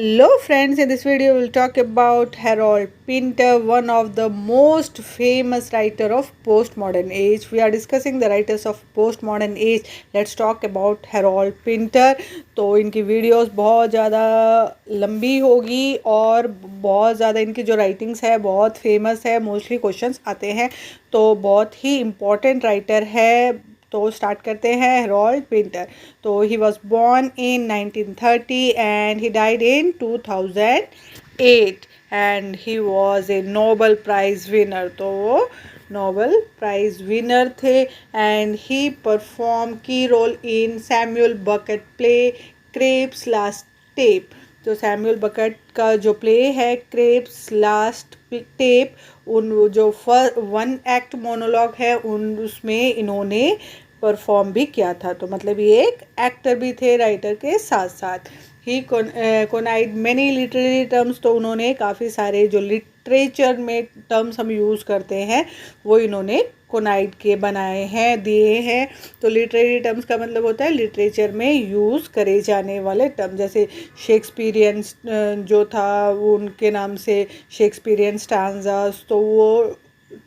Hello friends, in this video we'll talk about Harold Pinter, one of the most famous writer of postmodern age. We are discussing the writers of postmodern age. Let's talk about Harold Pinter. तो इनकी videos बहुत ज़्यादा लंबी होगी और बहुत ज़्यादा इनकी जो राइटिंग्स है बहुत फेमस है, मोस्टली क्वेश्चंस आते हैं, तो बहुत ही इम्पोर्टेंट राइटर है। तो स्टार्ट करते हैं हेरोल्ड पिंटर। तो he was born in 1930 and he died in 2008 and he was a Nobel prize winner. तो वो नोबल प्राइज़ विनर थे एंड ही परफॉर्म की role in Samuel Beckett play Krapp's Last Tape. तो Samuel Beckett का जो play है crabs Last tape, उन जो वन एक्ट मोनोलॉग है उसमें इन्होंने परफॉर्म भी किया था। तो मतलब ये एक एक्टर भी थे राइटर के साथ साथ। ही कोनाइड मैनी लिटरेरी टर्म्स, तो उन्होंने काफ़ी सारे जो लिटरेचर में टर्म्स हम यूज़ करते हैं वो इन्होंने कोनाइड के बनाए हैं, दिए हैं। तो लिटरेरी टर्म्स का मतलब होता है लिटरेचर में यूज़ करे जाने वाले टर्म, जैसे शेक्सपियरियन जो था वो उनके नाम से शेक्सपियरियन स्टांजास, तो वो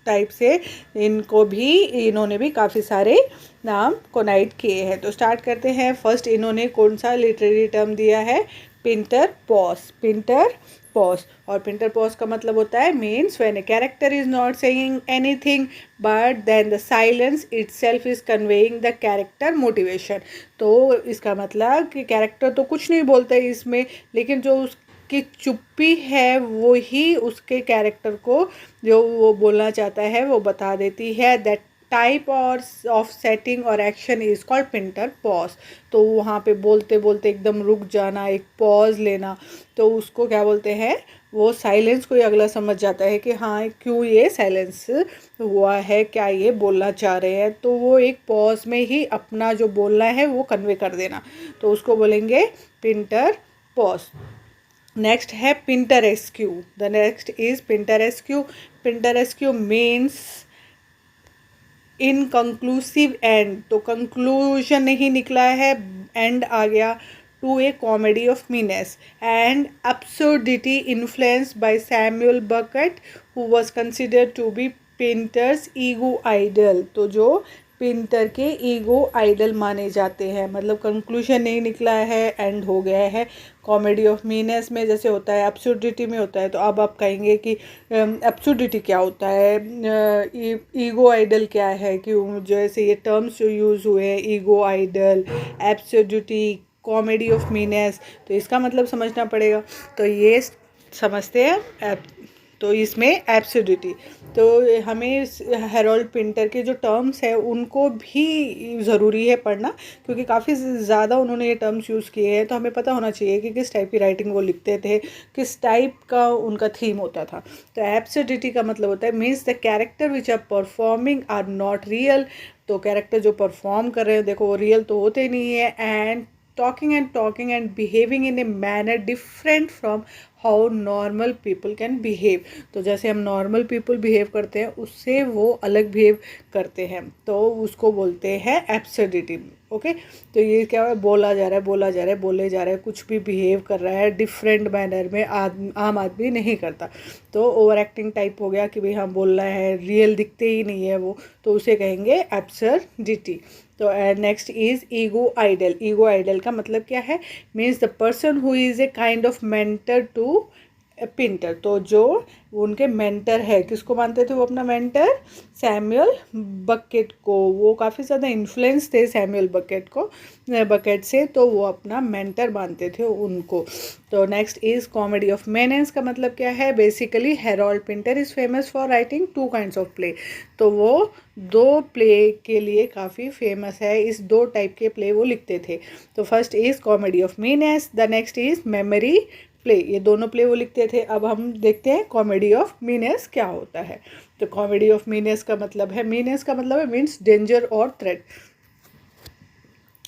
टाइप से इन्होंने भी काफ़ी सारे नाम कोनाइड किए हैं। तो स्टार्ट करते हैं। फर्स्ट इन्होंने कौन सा लिटरेरी टर्म दिया है? Pinter pause. पिंटर पॉस, और पिंटर पॉस का मतलब होता है means when a character is not saying anything but then the silence itself is conveying the character motivation. तो इसका मतलब कि कैरेक्टर तो कुछ नहीं बोलता है इसमें, लेकिन जो कि चुप्पी है वो ही उसके कैरेक्टर को जो वो बोलना चाहता है वो बता देती है। दैट टाइप और ऑफ सेटिंग और action is called Pinter pause. तो वहाँ पे बोलते बोलते एकदम रुक जाना, एक पॉज लेना, तो उसको क्या बोलते हैं? वो साइलेंस को ही अगला समझ जाता है कि हाँ क्यों ये साइलेंस हुआ है, क्या ये बोलना चाह रहे हैं। तो वो एक पॉज में ही अपना जो बोलना है वो कन्वे कर देना, तो उसको बोलेंगे पिंटर पॉज। नेक्स्ट है Pinteresque. The next is Pinteresque. Pinteresque means inconclusive end. तो कंक्लूजन नहीं निकला है, एंड आ गया। To a comedy of menace and absurdity influenced by Samuel Beckett, who was considered to be Pinter's ego idol. तो जो painter के ego idol माने जाते हैं, मतलब कंक्लूजन नहीं निकला है, एंड हो गया है। कॉमेडी ऑफ मीनेस में जैसे होता है, एब्सुर्डिटी में होता है। तो अब आप कहेंगे कि एब्सुर्डिटी क्या होता है, ईगो आइडल क्या है, कि जैसे ये टर्म्स जो यूज़ हुए हैं, ego idol, absurdity, comedy of menace, तो इसका मतलब समझना पड़ेगा। तो ये समझते हैं। तो इसमें एब्सुर्डिटी, तो हमें हेरोल्ड पिंटर के जो टर्म्स है उनको भी ज़रूरी है पढ़ना, क्योंकि काफ़ी ज़्यादा उन्होंने ये टर्म्स यूज़ किए हैं। तो हमें पता होना चाहिए कि किस टाइप की राइटिंग वो लिखते थे, किस टाइप का उनका थीम होता था। तो एब्सुर्डिटी का मतलब होता है means the character which are performing are not real. तो कैरेक्टर जो परफॉर्म कर रहे हैं, देखो वो रियल तो होते नहीं है, and talking and behaving in a manner different from how normal people can behave। तो जैसे हम नॉर्मल पीपल बिहेव करते हैं उससे वो अलग बिहेव करते हैं, तो उसको बोलते हैं एब्सर्डिटी। ओके, तो ये क्या है? बोला जा रहा है, बोला जा रहा है, बोले जा रहा है, कुछ भी बिहेव कर रहा है डिफरेंट मैनर में, आम आदमी नहीं करता। तो ओवर एक्टिंग टाइप हो गया कि भाई हाँ बोल रहा है, रियल दिखते ही नहीं है वो, तो उसे कहेंगे एब्सर्डिटी। तो next is ego idol. Ego idol का मतलब क्या है? Means the person who is a kind of mentor to Pinter. तो जो उनके मेंटर है, किसको मानते थे वो अपना मेंटर? सैमुअल बकेट को। वो काफ़ी ज़्यादा इन्फ्लुएंस थे सैमुअल बकेट से, तो वो अपना मेंटर मानते थे उनको। तो next is comedy of menace का मतलब क्या है? Basically Harold Pinter is famous for writing two kinds of play. तो वो दो प्ले के लिए काफ़ी फेमस है, इस दो टाइप के प्ले वो लिखते थे। तो first is comedy of menace, the next is memory play. ये दोनों प्ले वो लिखते थे। अब हम देखते हैं कॉमेडी ऑफ मीनेस क्या होता है। तो कॉमेडी ऑफ मीनेस का मतलब है, मीनेस का मतलब है मीन्स डेंजर और थ्रेट।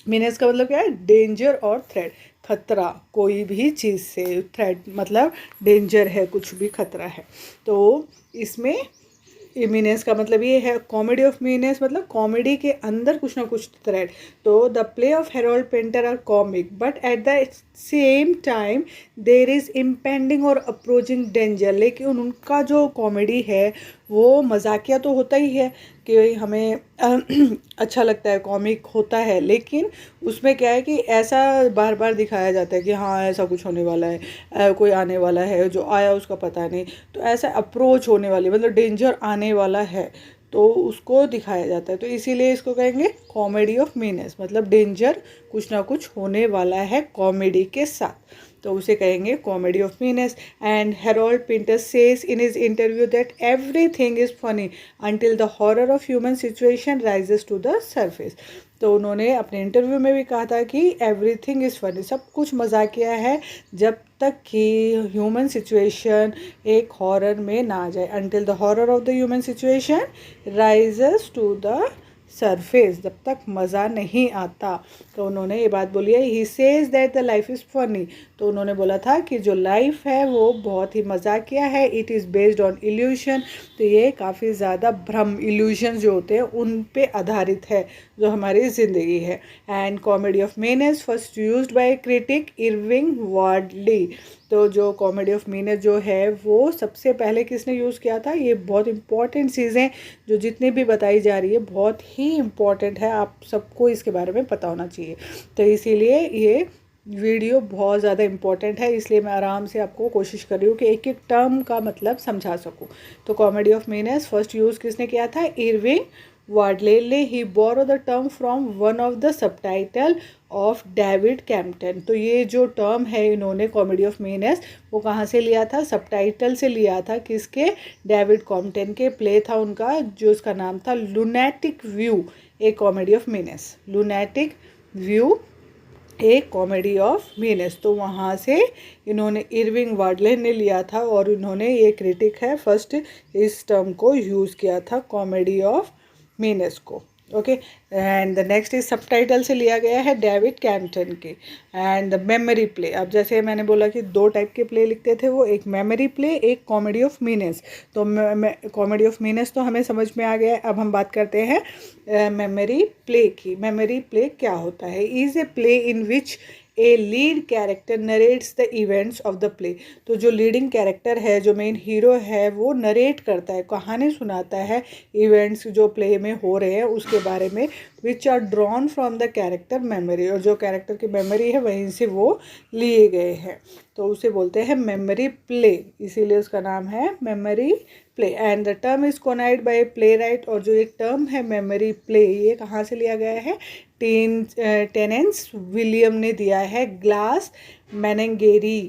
मीनेस का मतलब क्या है? डेंजर और थ्रेट, खतरा कोई भी चीज़ से। थ्रेट मतलब डेंजर है, कुछ भी खतरा है। तो इसमें मीनेस का मतलब ये है, कॉमेडी ऑफ मीनेस मतलब कॉमेडी के अंदर कुछ ना कुछ थ्रेड। तो the play of Harold Pinter are comic but at the same time there is impending और अप्रोचिंग डेंजर। लेकिन उनका जो कॉमेडी है वो मजाकिया तो होता ही है कि हमें अच्छा लगता है, कॉमिक होता है, लेकिन उसमें क्या है कि ऐसा बार बार दिखाया जाता है कि हाँ ऐसा कुछ होने वाला है, कोई आने वाला है, जो आया उसका पता नहीं, तो ऐसा अप्रोच होने वाली मतलब डेंजर आने वाला है तो उसको दिखाया जाता है। तो इसीलिए इसको कहेंगे कॉमेडी ऑफ मीनेस, मतलब डेंजर कुछ ना कुछ होने वाला है कॉमेडी के साथ, तो उसे कहेंगे comedy of menace. And Harold Pinter says in his interview that everything is funny until the horror of human situation rises to the surface. तो उन्होंने अपने इंटरव्यू में भी कहा था कि एवरीथिंग इज़ फनी, सब कुछ मजाकिया है जब तक कि ह्यूमन सिचुएशन एक हॉरर में ना आ जाए, until the horror of the human situation rises to the surface, जब तक मज़ा नहीं आता। तो उन्होंने ये बात बोली है, he says that the life is funny, तो उन्होंने बोला था कि जो लाइफ है वो बहुत ही मजाकिया है, it is based on evolution, तो ये काफ़ी ज़्यादा भ्रम, इल्यूशन जो होते हैं उन पे आधारित है जो हमारी ज़िंदगी है। And comedy of menace first used by critic Irving Wardle, तो जो कॉमेडी ऑफ मीनेस जो है वो सबसे पहले किसने यूज़ किया था, ये बहुत इंपॉर्टेंट चीज़ें जो जितनी भी बताई जा रही है बहुत ही इम्पॉर्टेंट है, आप सबको इसके बारे में पता होना चाहिए। तो इसीलिए ये वीडियो बहुत ज़्यादा इम्पॉर्टेंट है, इसलिए मैं आराम से आपको कोशिश कर रही हूँ कि एक एक टर्म का मतलब समझा सकूँ। तो comedy of menace first use किसने किया था, Irving Wardle. He borrow the term from one of the subtitle of David Campton, तो ये जो टर्म है इन्होंने कॉमेडी ऑफ मीनेस वो कहाँ से लिया था, सबटाइटल से लिया था, किसके, डेविड कॉम्पटन के प्ले था उनका जो उसका नाम था lunatic view a comedy of menace, lunatic view a comedy of menace. तो वहाँ से इन्होंने इरविंग वार्डले ने लिया था और इन्होंने ये क्रिटिक है फर्स्ट इस टर्म को यूज़ किया था कॉमेडी ऑफ मीनेस को। Okay, and the next is subtitle से लिया गया है डेविड कैम्पटन के। एंड द मेमोरी प्ले, अब जैसे मैंने बोला कि दो टाइप के प्ले लिखते थे वो, एक मेमोरी प्ले, एक कॉमेडी ऑफ मीनेस। तो कॉमेडी ऑफ मीनेस तो हमें समझ में आ गया है, अब हम बात करते हैं मेमोरी प्ले की। मेमोरी प्ले क्या होता है, is a play in which a lead character narrates the events of the play, तो जो लीडिंग कैरेक्टर है, जो मेन हीरो है, वो नरेट करता है, कहानी सुनाता है इवेंट्स जो प्ले में हो रहे हैं उसके बारे में, which are drawn from the character memory, और जो कैरेक्टर की मेमोरी है वहीं से वो लिए गए हैं, तो उसे बोलते हैं मेमोरी प्ले, इसीलिए उसका नाम है memory play. And the term is कोनाइड bye play right, और जो एक टर्म है मेमोरी प्ले ये कहाँ से लिया गया है, टेनेंस विलियम ने दिया है ग्लास मेनेगेरी,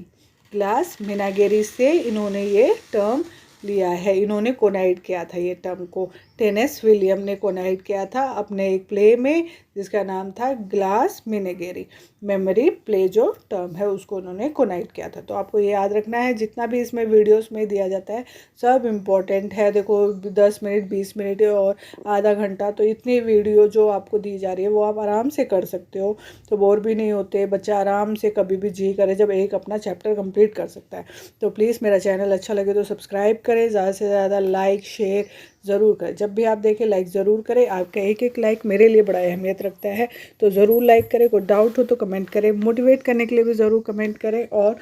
ग्लास मेनागेरी से इन्होंने ये टर्म लिया है, इन्होंने कोनाइड किया था ये टर्म को, टेनेस विलियम ने कोनाइड किया था अपने एक प्ले में जिसका नाम था ग्लास मेनेगेरी। मेमोरी प्ले जो टर्म है उसको उन्होंने कोनाइड किया था। तो आपको ये याद रखना है, जितना भी इसमें वीडियोस में दिया जाता है सब इम्पोर्टेंट है। देखो 10 मिनट 20 मिनट और आधा घंटा, तो इतनी वीडियो जो आपको दी जा रही है वो आप आराम से कर सकते हो, तो बोर भी नहीं होते, बच्चा आराम से कभी भी जी करे जब एक अपना चैप्टर कंप्लीट कर सकता है। तो प्लीज़ मेरा चैनल अच्छा लगे तो सब्सक्राइब करें, ज़्यादा से ज़्यादा लाइक शेयर ज़रूर करें, जब भी आप देखें लाइक ज़रूर करें, आपका एक एक लाइक मेरे लिए बड़ा अहमियत रखता है, तो ज़रूर लाइक करें, कोई डाउट हो तो कमेंट करें, मोटिवेट करने के लिए भी ज़रूर कमेंट करें। और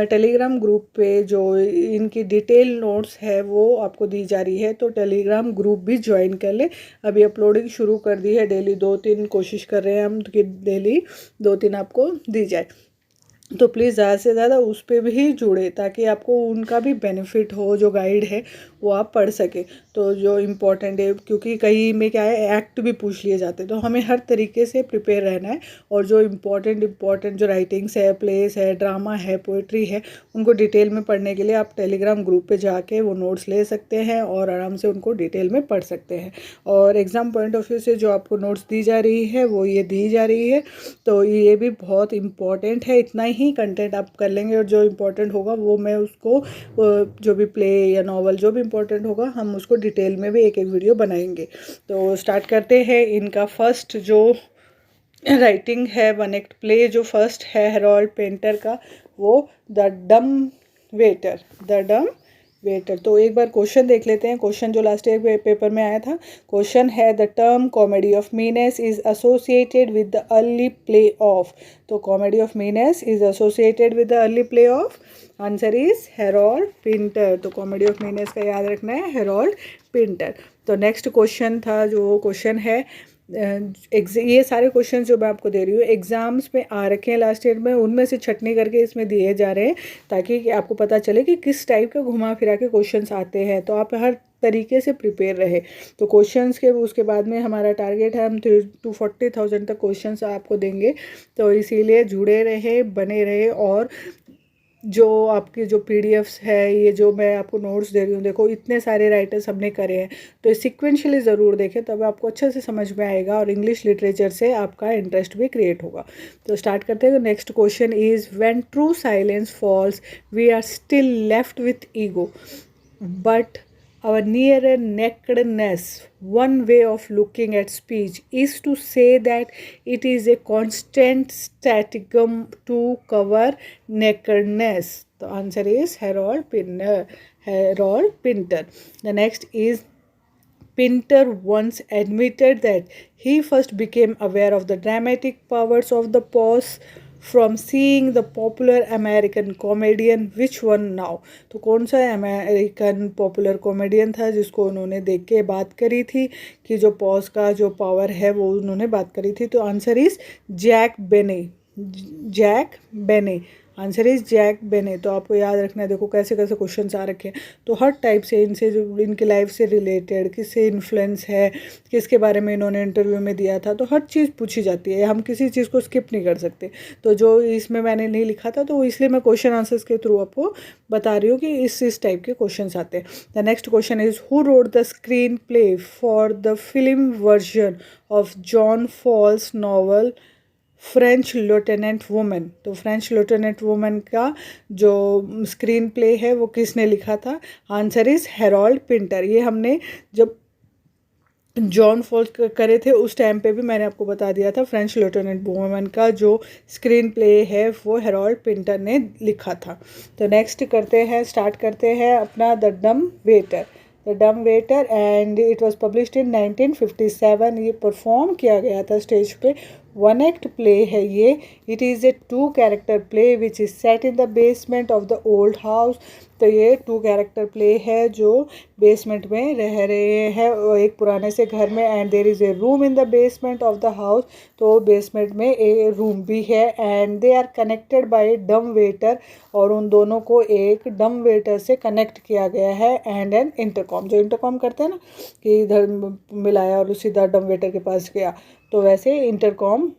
टेलीग्राम ग्रुप पे जो इनकी डिटेल नोट्स है वो आपको दी जा रही है, तो टेलीग्राम ग्रुप भी ज्वाइन कर लें, अभी अपलोडिंग शुरू कर दी है, डेली 2-3 कोशिश कर रहे हैं हम कि डेली 2-3 आपको दी जाए, तो प्लीज़ ज़्यादा से ज़्यादा उस पर भी जुड़े ताकि आपको उनका भी बेनिफिट हो, जो गाइड है वो आप पढ़ सके, तो जो इम्पोर्टेंट है, क्योंकि कहीं में क्या है एक्ट भी पूछ लिए जाते हैं, तो हमें हर तरीके से प्रिपेयर रहना है, और जो इम्पोर्टेंट जो राइटिंग्स है, प्लेस है, ड्रामा है, पोइट्री है, उनको डिटेल में पढ़ने के लिए आप टेलीग्राम ग्रुप पे जाके वो नोट्स ले सकते हैं और आराम से उनको डिटेल में पढ़ सकते हैं। और एग्ज़ाम पॉइंट ऑफ व्यू से जो आपको नोट्स दी जा रही है वो ये दी जा रही है, तो ये भी बहुत इम्पॉर्टेंट है, इतना ही कंटेंट आप कर लेंगे और जो इम्पोर्टेंट होगा वो मैं उसको जो भी प्ले या नॉवल जो भी इम्पोर्टेंट होगा हम उसको डिटेल में भी एक एक वीडियो बनाएंगे। तो स्टार्ट करते हैं। इनका फर्स्ट जो राइटिंग है, वन एक्ट प्ले जो फर्स्ट है हेरोल्ड पिंटर का, वो द डम वेटर, द डम वेटर। तो एक बार क्वेश्चन देख लेते हैं। क्वेश्चन जो लास्ट ईयर पेपर में आया था, क्वेश्चन है the term comedy of menace is associated with the early play of. तो comedy of menace is associated with the early play of, answer is Harold Pinter. तो comedy of menace का याद रखना है हेरोल्ड पिंटर। तो next question था, जो question है ये सारे क्वेश्चन जो मैं आपको दे रही हूँ एग्जाम्स में आ रखे हैं लास्ट ईयर में, उनमें से छटनी करके इसमें दिए जा रहे हैं ताकि कि आपको पता चले कि किस टाइप का घुमा फिरा के क्वेश्चंस आते हैं, तो आप हर तरीके से प्रिपेयर रहे। तो क्वेश्चंस के उसके बाद में हमारा टारगेट है हम 240,000 तक क्वेश्चंस आपको देंगे, तो इसीलिए जुड़े रहे, बने रहे। और जो आपकी जो पीडीएफ्स है, ये जो मैं आपको नोट्स दे रही हूँ, देखो इतने सारे राइटर्स हमने करे हैं, तो सिक्वेंशली ज़रूर देखें, तब आपको अच्छे से समझ में आएगा और इंग्लिश लिटरेचर से आपका इंटरेस्ट भी क्रिएट होगा। तो स्टार्ट करते हैं। तो next question is when true silence falls we are still left with ego but our nearer nakedness. One way of looking at speech is to say that it is a constant stratagem to cover nakedness. The answer is Harold Pinter. Harold Pinter. The next is Pinter once admitted that he first became aware of the dramatic powers of the pause from seeing the popular American comedian which one now। तो कौन सा American popular comedian था जिसको उन्होंने देख के बात करी थी कि जो पॉज का जो पावर है वो उन्होंने बात करी थी। तो आंसर इज जैक बेने। जैक बेने, आंसर इज जैक बेने। तो आपको याद रखना है, देखो कैसे कैसे क्वेश्चन आ रखे हैं, तो हर टाइप से इनसे जो इनकी लाइफ से रिलेटेड, किससे इन्फ्लुएंस है, किसके बारे में इन्होंने इंटरव्यू में दिया था, तो हर चीज़ पूछी जाती है, हम किसी चीज़ को स्किप नहीं कर सकते। तो जो इसमें मैंने नहीं लिखा था तो इसलिए मैं क्वेश्चन आंसर्स के थ्रू आपको बता रही हूँ कि इस टाइप के क्वेश्चन आते हैं। The next question is who wrote the screenplay for the film version of John Fowles novel French lieutenant woman. तो फ्रेंच लेफ्टिनेंट वुमन का जो स्क्रीन प्ले है वो किसने लिखा था? Answer is Harold Pinter. ये हमने जब जॉन फॉल्स करे थे उस टाइम पे भी मैंने आपको बता दिया था, फ्रेंच लेफ्टिनेंट वुमन का जो स्क्रीन प्ले है वो हेरोल्ड पिंटर ने लिखा था। तो नेक्स्ट करते हैं, स्टार्ट करते हैं अपना द डम वेटर। द डम waiter and it was published in 1957। ये परफॉर्म किया गया था स्टेज पे, वन एक्ट प्ले है ये। It is a 2 character play which is set in the basement of the old house. तो ये 2 कैरेक्टर प्ले है जो बेसमेंट में रह रहे हैं एक पुराने से घर में, and there is a room in the basement of the house. तो बेसमेंट में एक रूम भी है and they are connected by dumbwaiter, और उन दोनों को एक डम वेटर से कनेक्ट किया गया है एंड एन इंटरकॉम। जो इंटरकॉम करते हैं ना कि इधर मिलाया और सीधा डम वेटर के पास गया, तो वैसे इंटरकॉम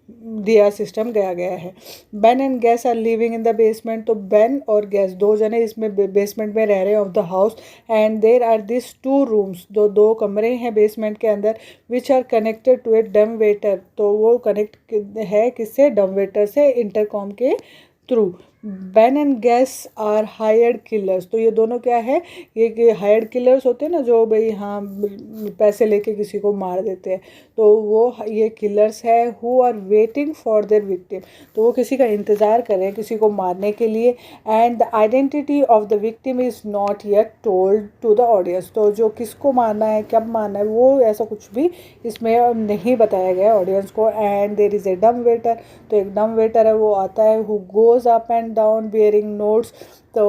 दिया सिस्टम गया है। Ben and Gus are living in the basement. तो बेन और गैस 2 जने इसमें बेसमेंट में रह रहे हैं of the house, and there are this 2 rooms, दो कमरे हैं बेसमेंट के अंदर, which are connected to a dumbwaiter. तो वो कनेक्ट है किससे? डम वेटर से, इंटरकॉम के through. Ben and Gus are hired killers. तो ये दोनों क्या है? ये हायर्ड किलर्स होते हैं ना, जो भाई हाँ पैसे लेके किसी को मार देते हैं, तो वो ये किलर्स है who are waiting for their victim. तो वो किसी का इंतज़ार कर रहे हैं किसी को मारने के लिए, and the identity of the victim is not yet told to the audience. तो जो किसको मारना है, कब मारना है, वो ऐसा कुछ भी इसमें नहीं बताया गया ऑडियंस को। And there is A dumbwaiter. तो एक डम वेटर है, वो आता है who goes up and down bearing notes. तो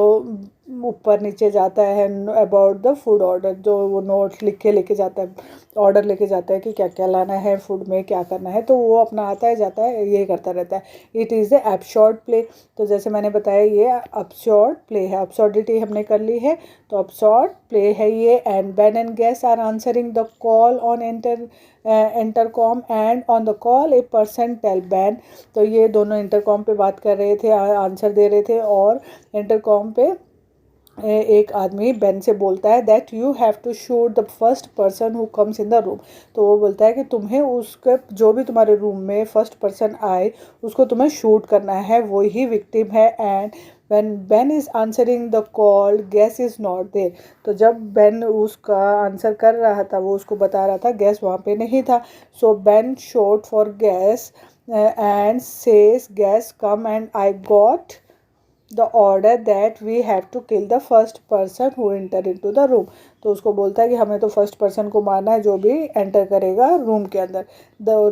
ऊपर नीचे जाता है अबाउट द फूड ऑर्डर, जो वो नोट लिख के लेके जाता है, ऑर्डर लेके जाता है कि क्या क्या लाना है फूड में, क्या करना है। तो वो अपना आता है जाता है, ये करता रहता है। It is a absurd play. तो जैसे मैंने बताया ये एब्सर्ड प्ले है, एब्सर्डिटी हमने कर ली है, तो एब्सर्ड प्ले है ये। And Ben and Gus are answering the call on intercom, and on the call a person tell Ben. तो ये दोनों इंटरकॉम पे बात कर रहे थे, आंसर दे रहे थे, और इंटरकॉम पे एक आदमी बेन से बोलता है that you have to shoot the first person who comes in the room. तो वो बोलता है कि तुम्हें उसके जो भी तुम्हारे रूम में फर्स्ट पर्सन आए उसको तुम्हें शूट करना है, वो ही विक्टिम है। And when Ben is answering the call, Gus is not there. तो जब बेन उसका आंसर कर रहा था, वो उसको बता रहा था, गैस वहाँ पे नहीं था। So Ben shout for Gus and says Gus come and I got the order that we have to kill the first person who enter into the room. तो उसको बोलता है कि हमें तो फर्स्ट पर्सन को मारना है जो भी एंटर करेगा रूम के अंदर।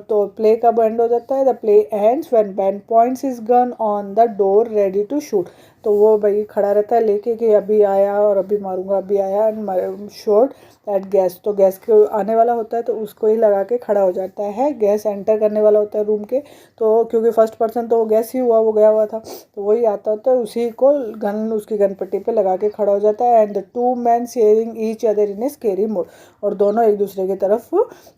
तो प्ले कब एंड हो जाता है? The play ends when Ben points his gun on the door ready to shoot. तो वो भाई खड़ा रहता है लेके कि अभी आया और अभी मारूंगा, अभी आया एंड शॉट एट गैस। तो गैस के आने वाला होता है तो उसको ही लगा के खड़ा हो जाता है। गैस एंटर करने वाला होता है रूम के, तो क्योंकि फर्स्ट पर्सन तो वो गैस ही हुआ, वो गया हुआ था, तो वही आता होता है, उसी को गन उसकी गन पट्टी पे लगा के खड़ा हो जाता है। And the two man sharing each other in A scary mode. और दोनों एक दूसरे की तरफ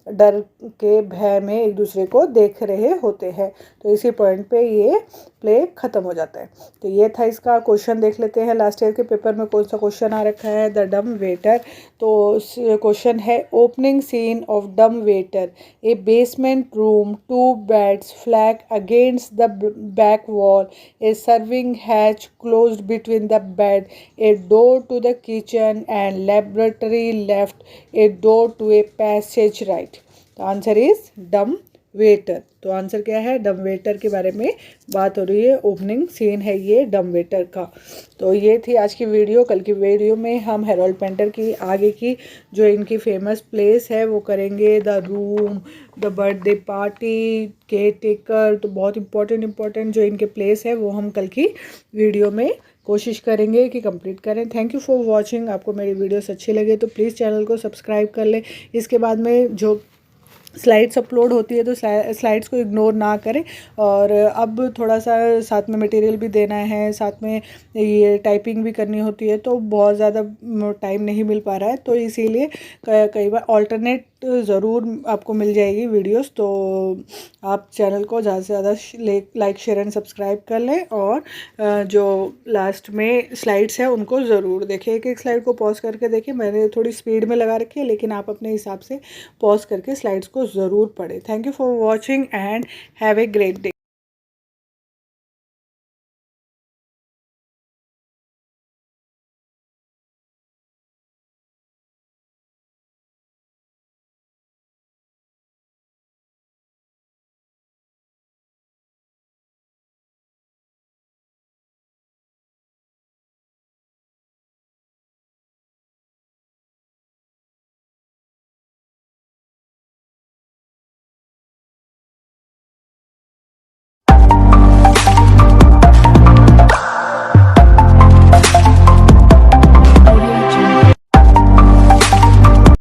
डर के भय में एक दूसरे को देख रहे होते हैं। तो इसी पॉइंट पे ये प्ले ख़त्म हो जाता है। तो ये था इसका क्वेश्चन। देख लेते हैं लास्ट ईयर के पेपर में कौन सा क्वेश्चन आ रखा है। द डम वेटर। तो क्वेश्चन है ओपनिंग सीन ऑफ डम waiter. A basement room, to beds, flag against the back wall, a serving hatch closed between the bed, a door to the kitchen and laboratory left, a door to a passage right. The answer is dumb waiter. तो answer क्या है? डम waiter के बारे में बात हो रही है, ओपनिंग सीन है ये डम वेटर का। तो ये थी आज की वीडियो। कल की वीडियो में हम हेरोल्ड पेंटर की आगे की जो इनकी फेमस प्लेस है वो करेंगे। The room, the birthday party, care taker. तो बहुत इंपॉर्टेंट जो इनके प्लेस है वो हम कल की वीडियो में कोशिश करेंगे कि कंप्लीट करें। Thank you for watching. आपको मेरी वीडियोस अच्छी लगे तो प्लीज़ चैनल को सब्सक्राइब कर लें। इसके बाद में जो स्लाइड्स अपलोड होती है तो स्लाइड्स को इग्नोर ना करें। और अब थोड़ा सा साथ में मटेरियल भी देना है, साथ में ये टाइपिंग भी करनी होती है, तो बहुत ज़्यादा टाइम नहीं मिल पा रहा है। तो इसीलिए कई बार ऑल्टरनेट ज़रूर आपको मिल जाएगी वीडियोस। तो आप चैनल को ज़्यादा से ज़्यादा लाइक शेयर एंड सब्सक्राइब कर लें। और जो लास्ट में स्लाइड्स हैं उनको ज़रूर देखें। एक स्लाइड को पॉज करके देखें। मैंने थोड़ी स्पीड में लगा रखी है, लेकिन आप अपने हिसाब से पॉज करके स्लाइड्स को ज़रूर पढ़ें। Thank you for watching and have a great day.